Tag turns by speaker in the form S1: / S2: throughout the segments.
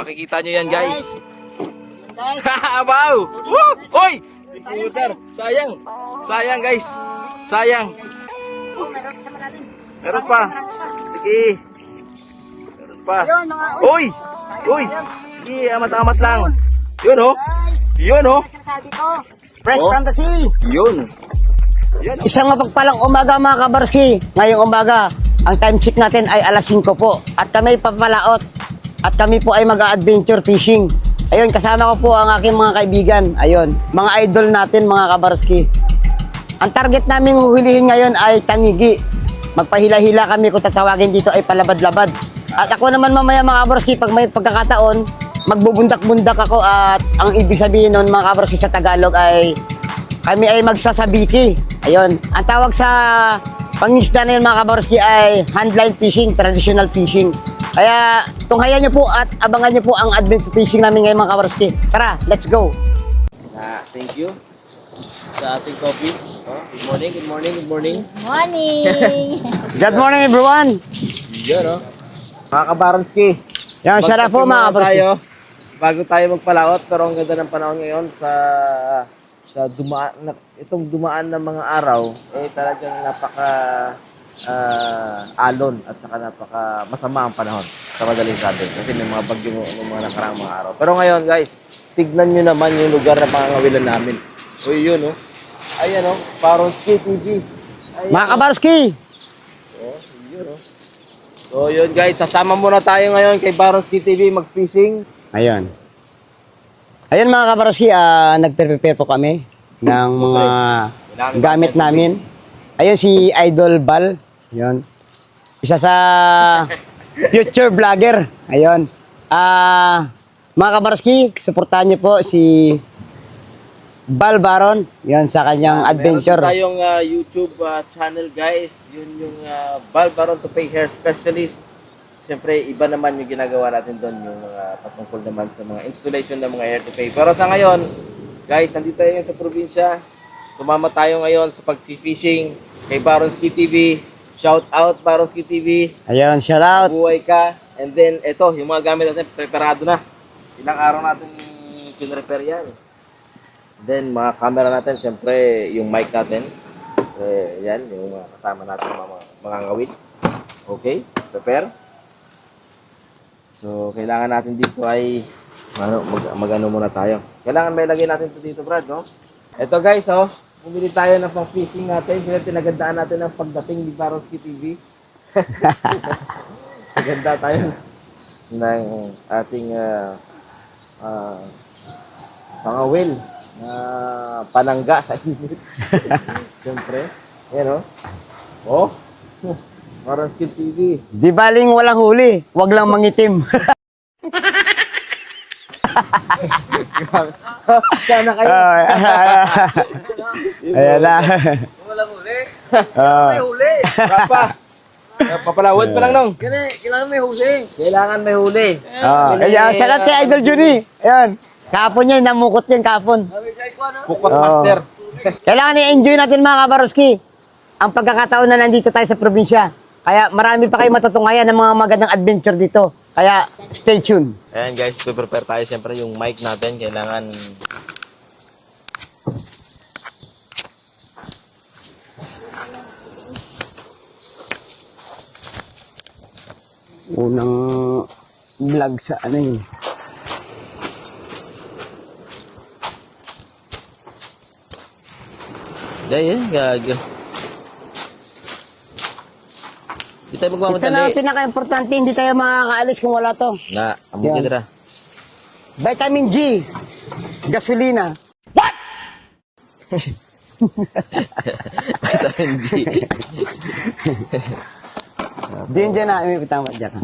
S1: Makikita nyo yan, guys.
S2: Guys,
S1: Wow! Woo! Hoy! Puter, sayang. Sayang, guys. Sayang.
S2: meron sa malalim.
S1: Meron pa. Sige. Meron pa.
S2: Ayun, mga
S1: Uy! Uy! Sige, amat-amat lang. Yun, oh. Yun, oh.
S2: Sabi ko, fresh
S1: Oh.
S2: from the sea.
S1: Yun. Yan, oh.
S2: Isang mapagpalang umaga mga kabarski. Ngayong umaga, ang time check natin ay alas 5 po. At kami papalaot. At kami po ay mag-adventure fishing. Ayun, kasama ko po ang aking mga kaibigan. Ayun, mga idol natin mga kabarski. Ang target namin huhulihin ngayon ay tangigi. Magpahila-hila kami kung tatawagin dito ay palabad-labad. At ako naman mamaya mga kabarski, pag may pagkakataon, magbubundak-bundak ako at ang ibig sabihin nun mga kabarski sa Tagalog ay kami ay magsasabiki. Ayun, ang tawag sa pangisda na yun mga kabarski ay handline fishing, traditional fishing. Kaya tunghayan nyo po at abangan nyo po ang adventure fishing namin ngayon mga kabarski. Tara, let's go!
S1: Thank you sa ating coffee. Oh, good morning, good morning, good morning.
S3: Morning!
S2: Good morning everyone!
S1: Yun, oh. Mga kabaranski.
S2: Yan, shout out po mga kabarski.
S1: Bago tayo magpalaot, pero ang ganda ng panahon ngayon sa dumaan, itong dumaan ng mga araw, eh talagang napaka alon at saka napaka masama ang panahon sa madaling sabi. Kasi may mga bagyo ng mga nakaraang mga araw. Pero ngayon guys, tignan nyo naman yung lugar na pangangawilan namin. O yun, oh. Ayan, oh. Paronski TV. Ayan,
S2: Mga kabarski!
S1: oh. Yun, oh. So yun guys, sasama muna tayo ngayon kay Baronski TV mag-fishing.
S2: Ayun. Ayun mga kabarski, nagpe-prepare po kami ng mga gamit namin. Ayun si Idol Bal. Ayun. Isa sa future vlogger. Ayun. Mga kabarski, suportahan niyo po si Bal Baron. Yan sa kanyang adventure.
S1: Meron tayong YouTube channel guys. Yun yung Bal Baron to Pay Hair Specialist. Siyempre, iba naman yung ginagawa natin doon. Yung patungkol naman sa mga installation ng mga hair to pay. Pero sa ngayon, guys, nandito tayo sa probinsya. Sumama tayo ngayon sa pag-fishing kay Baronski TV. Shout out Baronski TV.
S2: Ayun, shout out.
S1: Buhay ka. And then, eto, yung mga gamit natin, preparado na. Ilang araw natin pinrepair yan. Then, mga camera natin, syempre, yung mic natin. Yan, yung kasama natin mga ngawit. Okay, prepare. So, kailangan natin dito ay mag-ano muna tayo. Kailangan may lagay natin ito dito, Brad, no? Ito guys, oh, bumili tayo ng pang-fishing natin. Sila tinagandaan natin ang pagdating ni Baronski TV. Naganda tayo ng ating pangawil na panangga sa init. Siyempre. Yan, oh. Oh, Baronski TV.
S2: Di baling walang huli, wag lang mangitim.
S1: Sana kayo.
S2: Ayan na.
S1: Walang huli.
S2: Ah.
S1: May huli. Rapa. Papalawad pa lang nung.
S3: Kailangan may huli.
S1: Kailangan may huli.
S2: Ayan, salat kay Idol Junie. Ayan. Kapon niya, namukot yan kapon.
S1: Pukot master.
S2: Kailangan i-enjoy natin mga kabaroski ang pagkakataon na nandito tayo sa probinsya. Kaya marami pa kayo matutunghayan ng mga magandang adventure dito. Kaya stay tuned.
S1: Ayan guys, prepare tayo siyempre yung mic natin. Kailangan
S2: Unang vlog sa ano yun.
S1: yan, gag. Hindi tayo
S2: Ito na ang
S1: magmamadali.
S2: pinaka-importante, hindi tayo makakaalis kung wala to.
S1: Na, amog
S2: Yan.
S1: ka.
S2: Vitamin G, gasolina.
S1: Vitamin G.
S2: Diyan dyan na, may tama dyan.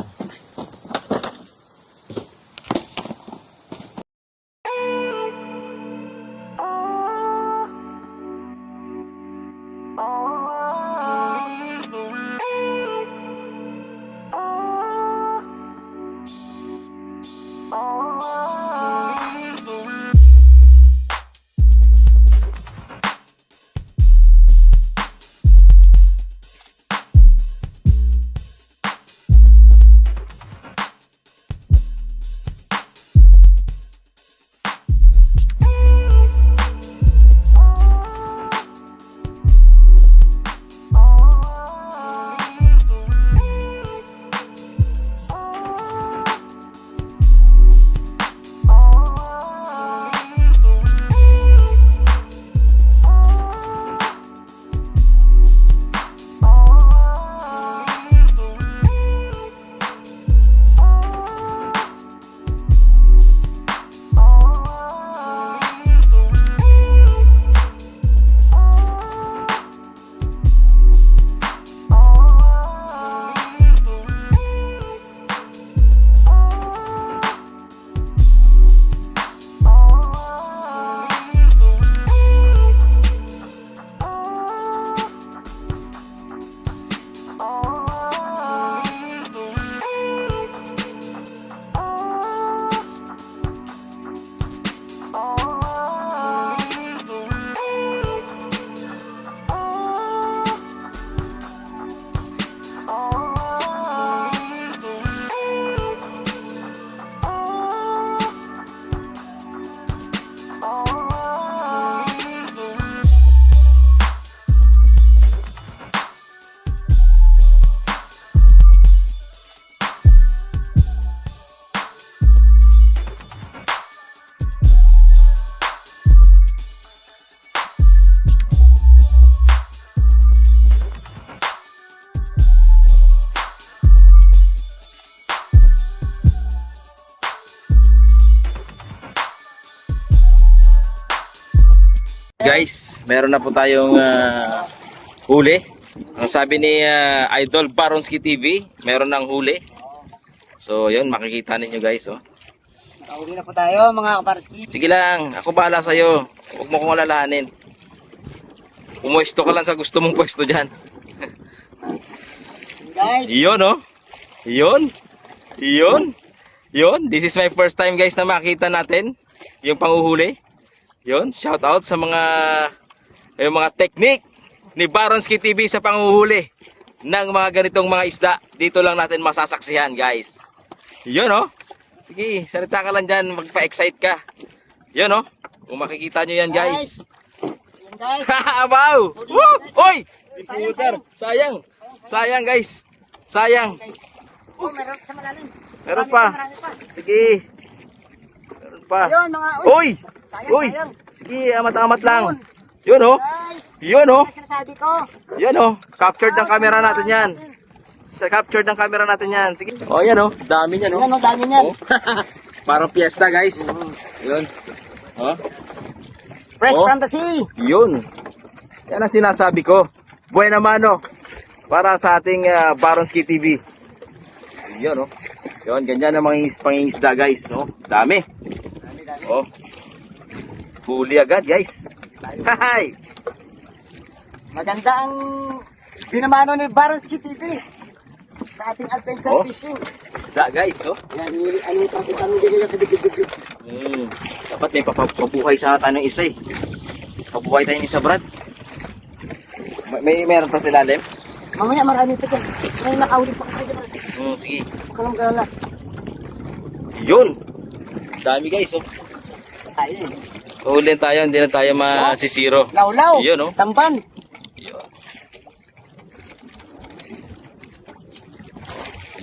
S1: Guys, meron na po tayong huli. Ang sabi ni Idol Baronski TV, meron ng huli. So, yun, makikita ninyo guys, oh.
S2: Nakahuli na po tayo mga kabarski.
S1: Sige lang, ako bahala sa'yo. Huwag mo kong alalahanin. Pumwesto ka lang sa gusto mong pwesto dyan.
S2: Guys,
S1: Yun, oh. Yun. Yun. Yun. This is my first time guys na makita natin yung panguhuli. Yun. Shout out sa yung mga technique ni Baronski TV sa panguhuli ng mga ganitong mga isda. Dito lang natin masasaksihan guys. Yun, oh. Sige, salita ka lang dyan. Magpa-excite ka. Yun, oh. Kung makikita nyo yan guys.
S2: yun guys.
S1: Wow! Woo! Oy!
S2: Sayang,
S1: Sayang. Sayang guys. Sayang.
S2: Guys. Oh, meron sa malalim.
S1: Meron
S2: Marami
S1: pa.
S2: Marami pa.
S1: Sige. Meron pa.
S2: Yun mga
S1: Uy!
S2: Sayang,
S1: Uy!
S2: sayang.
S1: Sige, amat-amat lang. Yun, oh.
S2: Guys,
S1: Yun, oh.
S2: ano sinasabi ko?
S1: Yan, oh. Captured ng camera natin yan. Sa captured ng camera natin yan. Sige. Oh, yan, oh. Dami niyan, oh.
S2: Yan, ang dami niyan.
S1: Oh. Parang piyesta, guys. Yun. Oh.
S2: Fresh
S1: Oh.
S2: from the sea.
S1: Yun. Yan ang sinasabi ko. Buena mano. Para sa ating Baronski TV. Yun, oh. Yun, ganyan ang mga pangingisda, guys. Oh, dami. Oh. Huli agad, guys. Hi!
S2: Maganda ang binamano ni Baronski TV sa ating adventure
S1: Oh.
S2: fishing.
S1: Isda, guys, oh.
S2: Yan, ano yung pakita mo dito yung kabigit-bigit.
S1: Dapat may pabuhay sana tayo ng isa, eh. Pabuhay tayo ng isa, Brad. Meron pa sa ilalim?
S2: Mamaya marami pa dyan. May nakahuli pa kasi dyan.
S1: Sige.
S2: Kalam-kalam na.
S1: Yun! Dami, guys, oh.
S2: Ayun.
S1: Uhulin tayo, hindi na tayo masisiro.
S2: Laulaw.
S1: Yun, oh.
S2: Tamban.
S1: Yun.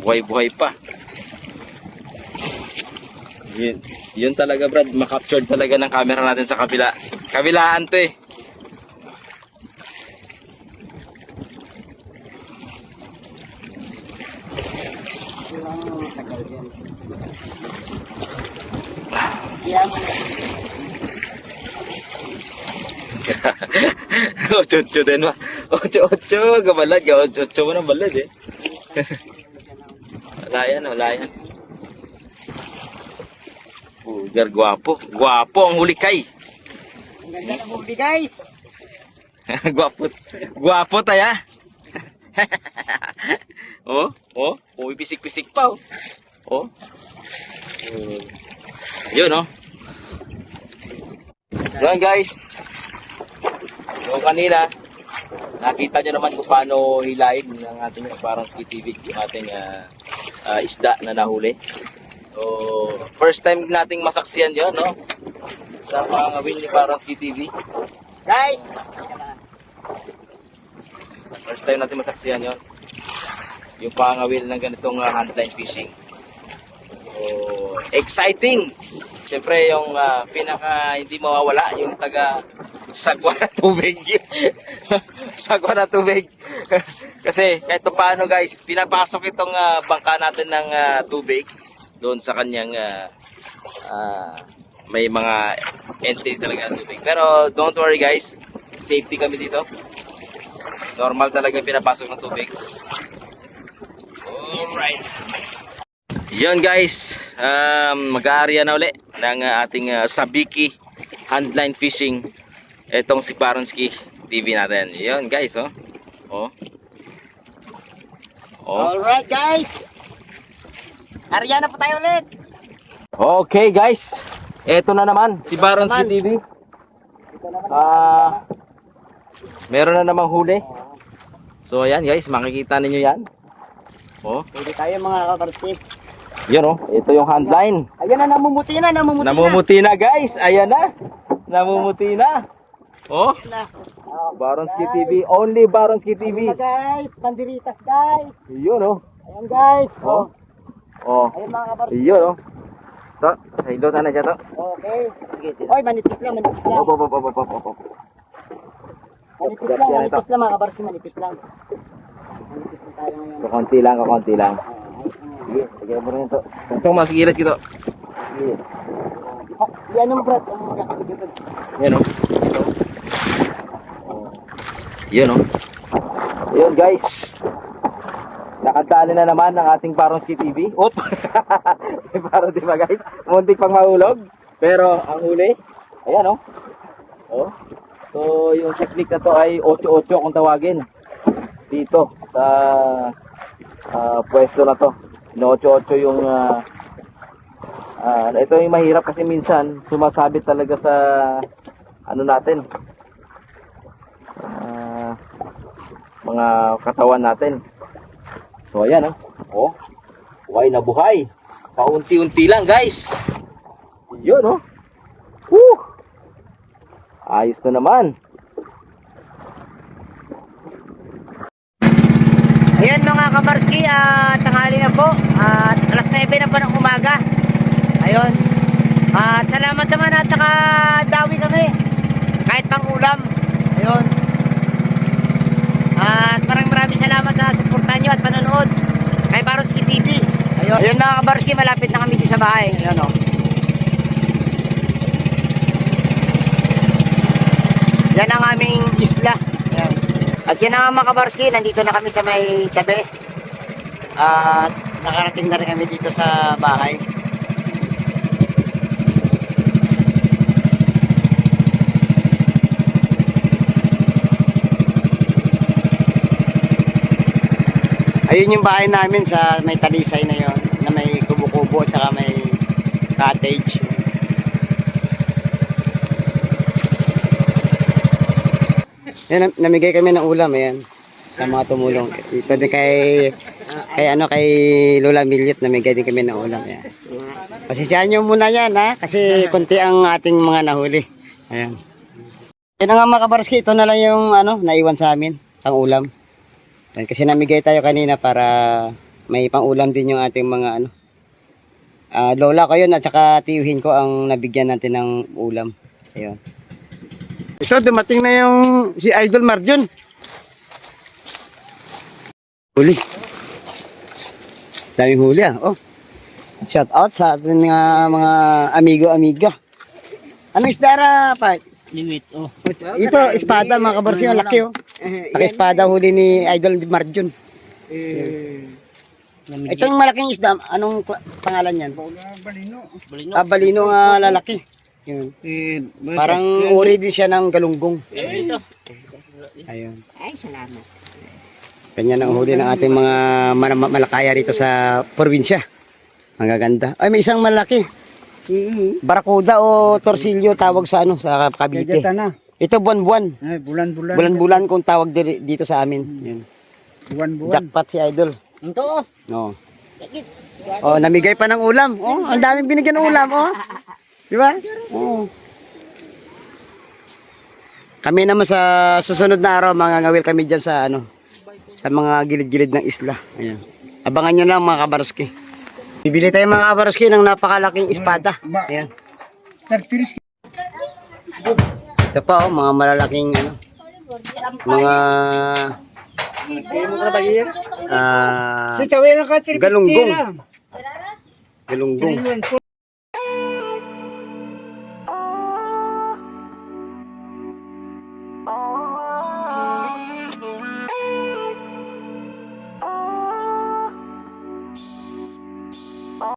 S1: Buhay-buhay pa. Yun talaga, Brad. Makaptured talaga ng camera natin sa kabila. Kabilaan to, eh.
S2: Ilang tagal yan. Yan.
S1: Ocho din ba? Ocho, gabalad. Ocho mo ng balad, eh. Wala yan. Pugar, gwapo. Gwapo ang huli kay.
S2: Ang ganda ng huli guys.
S1: Gwapo tayo. Oh, pisik-pisik pa, oh. Oh. Yun, oh. Yan, guys. So, kanina, nakita nyo naman kung paano hilain ng ating Baronski TV yung ating isda na nahuli. So, first time nating masaksiyan yun, no? Sa pangawin ni Baronski TV.
S2: Guys.
S1: First time natin masaksiyan yun. Yung pangawil ng ganitong handline fishing. So, exciting! Siyempre, yung pinaka hindi mawawala, yung taga sagwa na tubig. Sagwa na tubig. Kasi kahit paano guys, pinapasok itong bangka natin ng tubig doon sa kanyang may mga entry talaga ng tubig. Pero don't worry guys, safety kami dito. Normal talaga pinapasok ng tubig. Alright. Yun guys, mag-aarya na uli ng ating Sabiki handline fishing. Etong si Baronski TV natin. Yun guys, oh. Oh.
S2: Alright guys. Arya na po tayo ulit.
S1: Okay guys, eto na naman si Baronski TV. Meron na namang huli. So ayan guys, makikita ninyo yan. Oh.
S2: Pwede tayo mga kabarski.
S1: Yun, oh, ito yung handline.
S2: Ayan na, namumuti na.
S1: Namumuti na guys, ayan na. Namumuti na. Oh,
S2: Na.
S1: Baronski TV, only Baronski TV.
S2: Ayan na, guys, banderitas guys.
S1: Yun, oh.
S2: Ayan guys.
S1: Oh. Oh.
S2: Ayan mga kabarski.
S1: Yun, oh. To, sa ilo na siya to.
S2: Okay. Oy, manipis lang.
S1: Op.
S2: Manipis lang mga kabarski, manipis lang. Manipis lang tayo ngayon.
S1: Kakunti lang. Sige mo rin ito. Ito, mas gilid kito.
S2: Oh, yan ang brad, ang magkakabigyan.
S1: Yan, oh. Ito. Yun, oh. Yun, guys. Nakadali na naman ang ating Baronski TV. Oop! Para di ba, guys? Muntik pang mahulog. Pero, ang huli, ayan, oh. Oh. So, yung technique na to ay 8-8 kung tawagin. Dito, sa pwesto na to. 8-8 yung ito yung mahirap kasi minsan sumasabit talaga sa ano natin, mga katawan natin. So ayan, oh, buhay na buhay, paunti-unti lang, guys. Yun, oh. Woo! Ayos na naman.
S2: Ayan mga kabarski, tanghali na po. At alas 9 na po ng umaga. Ayun. At salamat naman at nakadawi kami. Kahit pang ulam. Ayun. At maraming salamat sa suportahan nyo at panonood kay Baronski TV. Ayun. Ayun mga kabarski, malapit na kami sa bahay. Ayun, oh. Yan ang aming isla. Ayan. At yan ang mga kabarski, nandito na kami sa may tabi. At nakarating na rin kami dito sa bahay. Ayun yung bahay namin sa may talisay na yon, na may kubo-kubo at saka may cottage. Yan, namigay kami ng ulam, ayan, sa mga tumulong. Ito din kay Lola Miliot, namigay din kami ng ulam, ayan. Pasisyahan nyo muna yan, ha, kasi konti ang ating mga nahuli. Ayan. Yan nga mga kabarski, ito na lang yung naiwan sa amin, pang ulam. Ayan, kasi namigay tayo kanina para may pang ulam din yung ating mga lola ko yun at saka tiyuhin ko ang nabigyan natin ng ulam. Ayun. So, dumating na yung si Idol Marjon. Huli. Daming huli, ah. Oh. Shout out sa ating mga amigo-amiga. Ano isdara, Pat?
S3: Limit, oh.
S2: Ito, espada, mga kabarsi. Ang laki, oh. Espada huli ni Idol Marjon. Itong malaking isda, anong pangalan yan?
S3: Balino.
S2: Balino nga lalaki. Yun. Parang uri din siya ng galunggong. Ayun.
S3: Ay, salamat.
S2: Ganyan ang huli ng ating mga malakaya rito sa probinsya. Ang gaganda. Ay, may isang malaki. Barakuda o torsilyo tawag sa sa Cavite. Ito buwan-buwan.
S3: Ay, bulan-bulan.
S2: Bulan-bulan kung tawag dito sa amin. Yun.
S3: Buwan-buwan.
S2: Jackpot si Idol.
S3: Ito.
S2: No. Oh, namigay pa ng ulam. Oh, ang daming binigyan ng ulam, oh. Di ba? Oh. Kami naman sa susunod na araw, mangangawil kami diyan sa sa mga gilid-gilid ng isla. Ayan. Abangan niyo lang mga kabarski. Bibili tayo mga kabarski ng napakalaking espada. Ayan. Ito pa, oh, mga malalaking mga galunggong. Galunggong.